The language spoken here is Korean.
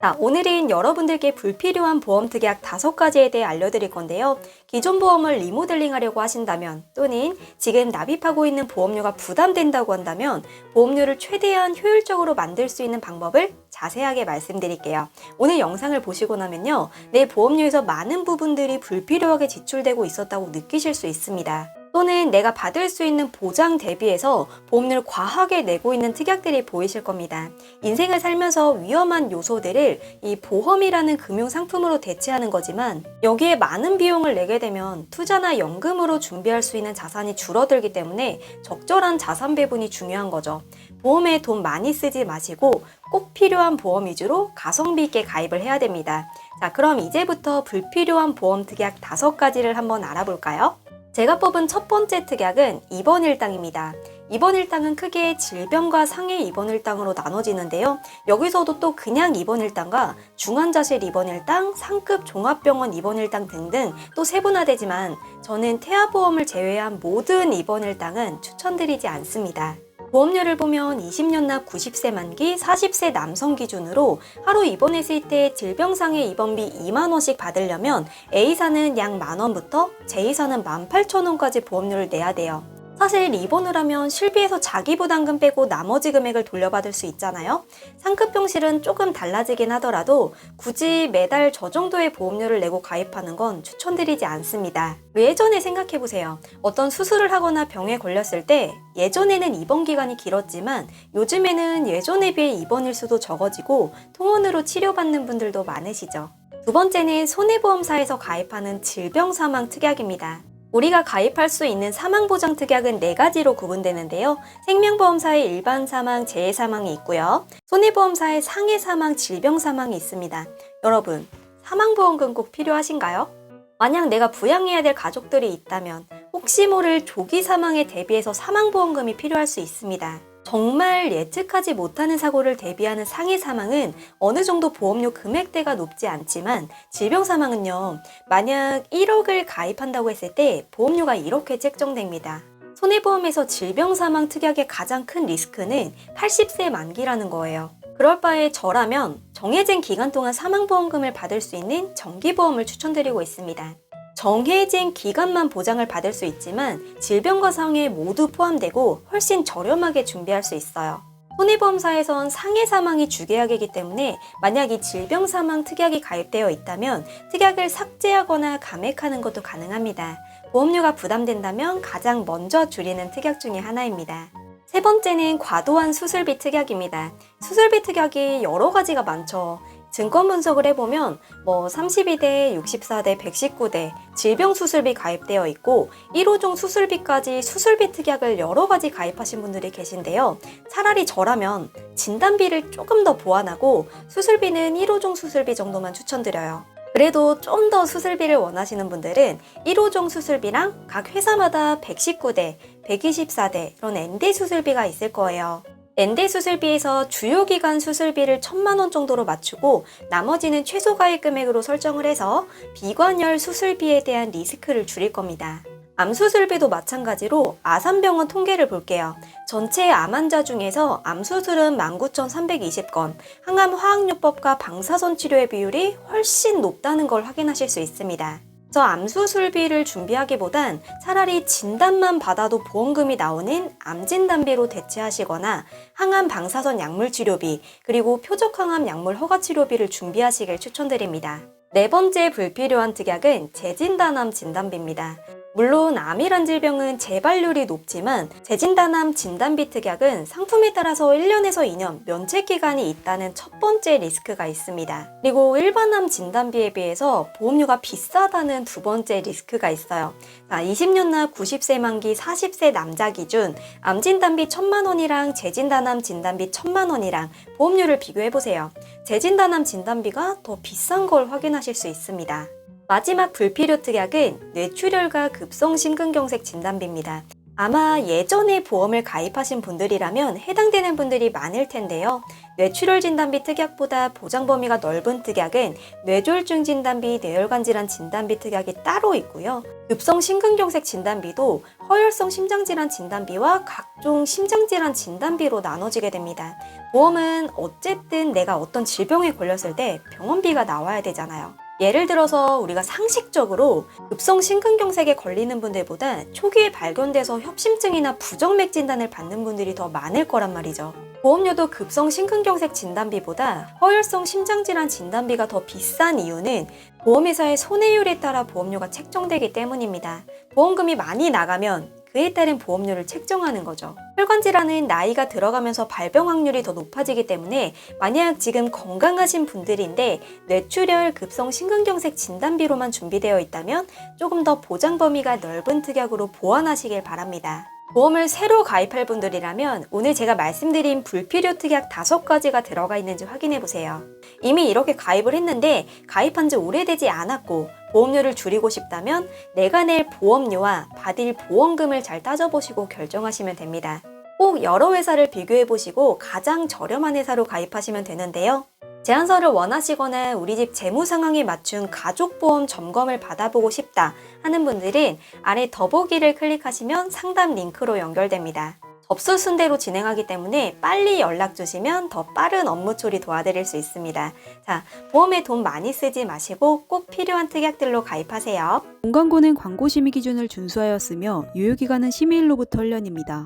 자, 오늘은 여러분들께 불필요한 보험 특약 5가지에 대해 알려드릴 건데요. 기존 보험을 리모델링 하려고 하신다면 또는 지금 납입하고 있는 보험료가 부담된다고 한다면 보험료를 최대한 효율적으로 만들 수 있는 방법을 자세하게 말씀드릴게요. 오늘 영상을 보시고 나면요, 내 보험료에서 많은 부분들이 불필요하게 지출되고 있었다고 느끼실 수 있습니다. 또는 내가 받을 수 있는 보장 대비해서 보험료를 과하게 내고 있는 특약들이 보이실 겁니다. 인생을 살면서 위험한 요소들을 이 보험이라는 금융상품으로 대체하는 거지만 여기에 많은 비용을 내게 되면 투자나 연금으로 준비할 수 있는 자산이 줄어들기 때문에 적절한 자산 배분이 중요한 거죠. 보험에 돈 많이 쓰지 마시고 꼭 필요한 보험 위주로 가성비 있게 가입을 해야 됩니다. 자, 그럼 이제부터 불필요한 보험 특약 5가지를 한번 알아볼까요? 제가 뽑은 첫 번째 특약은 입원일당입니다. 입원일당은 크게 질병과 상해 입원일당으로 나눠지는데요. 여기서도 또 그냥 입원일당과 중환자실 입원일당, 상급 종합병원 입원일당 등등 또 세분화되지만 저는 태아보험을 제외한 모든 입원일당은 추천드리지 않습니다. 보험료를 보면 20년 납 90세 만기 40세 남성 기준으로 하루 입원했을 때 질병상해 입원비 2만원씩 받으려면 A사는 약 만원부터 J사는 18,000원까지 보험료를 내야 돼요. 사실 입원을 하면 실비에서 자기 부담금 빼고 나머지 금액을 돌려받을 수 있잖아요. 상급 병실은 조금 달라지긴 하더라도 굳이 매달 저 정도의 보험료를 내고 가입하는 건 추천드리지 않습니다. 예전에 생각해보세요. 어떤 수술을 하거나 병에 걸렸을 때 예전에는 입원 기간이 길었지만 요즘에는 예전에 비해 입원 일수도 적어지고 통원으로 치료받는 분들도 많으시죠. 두 번째는 손해보험사에서 가입하는 질병사망 특약입니다. 우리가 가입할 수 있는 사망보장 특약은 4가지로 구분되는데요. 생명보험사의 일반 사망, 재해 사망이 있고요. 손해보험사의 상해 사망, 질병 사망이 있습니다. 여러분, 사망보험금 꼭 필요하신가요? 만약 내가 부양해야 될 가족들이 있다면 혹시 모를 조기 사망에 대비해서 사망보험금이 필요할 수 있습니다. 정말 예측하지 못하는 사고를 대비하는 상해 사망은 어느 정도 보험료 금액대가 높지 않지만 질병 사망은요, 만약 1억을 가입한다고 했을 때 보험료가 이렇게 책정됩니다. 손해보험에서 질병 사망 특약의 가장 큰 리스크는 80세 만기라는 거예요. 그럴 바에 저라면 정해진 기간 동안 사망보험금을 받을 수 있는 정기보험을 추천드리고 있습니다. 정해진 기간만 보장을 받을 수 있지만 질병과 상해 모두 포함되고 훨씬 저렴하게 준비할 수 있어요. 손해보험사에선 상해 사망이 주계약이기 때문에 만약 이 질병 사망 특약이 가입되어 있다면 특약을 삭제하거나 감액하는 것도 가능합니다. 보험료가 부담된다면 가장 먼저 줄이는 특약 중에 하나입니다. 세 번째는 과도한 수술비 특약입니다. 수술비 특약이 여러 가지가 많죠. 증권 분석을 해보면 32대, 64대, 119대 질병 수술비 가입되어 있고 1호종 수술비까지 수술비 특약을 여러 가지 가입하신 분들이 계신데요. 차라리 저라면 진단비를 조금 더 보완하고 수술비는 1호종 수술비 정도만 추천드려요. 그래도 좀 더 수술비를 원하시는 분들은 1호종 수술비랑 각 회사마다 119대, 124대 이런 N대 수술비가 있을 거예요. N대 수술비에서 주요 기간 수술비를 1,000만원 정도로 맞추고 나머지는 최소 가입 금액으로 설정을 해서 비관열 수술비에 대한 리스크를 줄일 겁니다. 암 수술비도 마찬가지로 아산병원 통계를 볼게요. 전체 암 환자 중에서 암 수술은 19,320건, 항암 화학요법과 방사선 치료의 비율이 훨씬 높다는 걸 확인하실 수 있습니다. 그래서 암 수술비를 준비하기보단 차라리 진단만 받아도 보험금이 나오는 암진단비로 대체하시거나 항암 방사선 약물 치료비 그리고 표적항암 약물 허가 치료비를 준비하시길 추천드립니다. 네 번째 불필요한 특약은 재진단암 진단비입니다. 물론 암이란 질병은 재발률이 높지만 재진단암 진단비 특약은 상품에 따라서 1년에서 2년 면책 기간이 있다는 첫 번째 리스크가 있습니다. 그리고 일반 암 진단비에 비해서 보험료가 비싸다는 두 번째 리스크가 있어요. 20년 납 90세 만기 40세 남자 기준 암 진단비 1,000만원이랑 재진단암 진단비 1,000만원이랑 보험료를 비교해보세요. 재진단암 진단비가 더 비싼 걸 확인하실 수 있습니다. 마지막 불필요 특약은 뇌출혈과 급성 심근경색 진단비입니다. 아마 예전에 보험을 가입하신 분들이라면 해당되는 분들이 많을 텐데요. 뇌출혈 진단비 특약보다 보장 범위가 넓은 특약은 뇌졸중 진단비, 뇌혈관 질환 진단비 특약이 따로 있고요. 급성 심근경색 진단비도 허혈성 심장질환 진단비와 각종 심장질환 진단비로 나눠지게 됩니다. 보험은 어쨌든 내가 어떤 질병에 걸렸을 때 병원비가 나와야 되잖아요. 예를 들어서 우리가 상식적으로 급성 심근경색에 걸리는 분들보다 초기에 발견돼서 협심증이나 부정맥 진단을 받는 분들이 더 많을 거란 말이죠. 보험료도 급성 심근경색 진단비보다 허혈성 심장질환 진단비가 더 비싼 이유는 보험회사의 손해율에 따라 보험료가 책정되기 때문입니다. 보험금이 많이 나가면 그에 따른 보험료를 책정하는 거죠. 혈관질환은 나이가 들어가면서 발병 확률이 더 높아지기 때문에 만약 지금 건강하신 분들인데 뇌출혈 급성 심근경색 진단비로만 준비되어 있다면 조금 더 보장 범위가 넓은 특약으로 보완하시길 바랍니다. 보험을 새로 가입할 분들이라면 오늘 제가 말씀드린 불필요 특약 5가지가 들어가 있는지 확인해 보세요. 이미 이렇게 가입을 했는데 가입한 지 오래되지 않았고 보험료를 줄이고 싶다면 내가 낼 보험료와 받을 보험금을 잘 따져보시고 결정하시면 됩니다. 꼭 여러 회사를 비교해보시고 가장 저렴한 회사로 가입하시면 되는데요. 제안서를 원하시거나 우리 집 재무 상황에 맞춘 가족보험 점검을 받아보고 싶다 하는 분들은 아래 더보기를 클릭하시면 상담 링크로 연결됩니다. 접수 순대로 진행하기 때문에 빨리 연락 주시면 더 빠른 업무 처리 도와드릴 수 있습니다. 자, 보험에 돈 많이 쓰지 마시고 꼭 필요한 특약들로 가입하세요. 본광고는 광고 심의 기준을 준수하였으며 유효기간은 심의일로부터 1년입니다.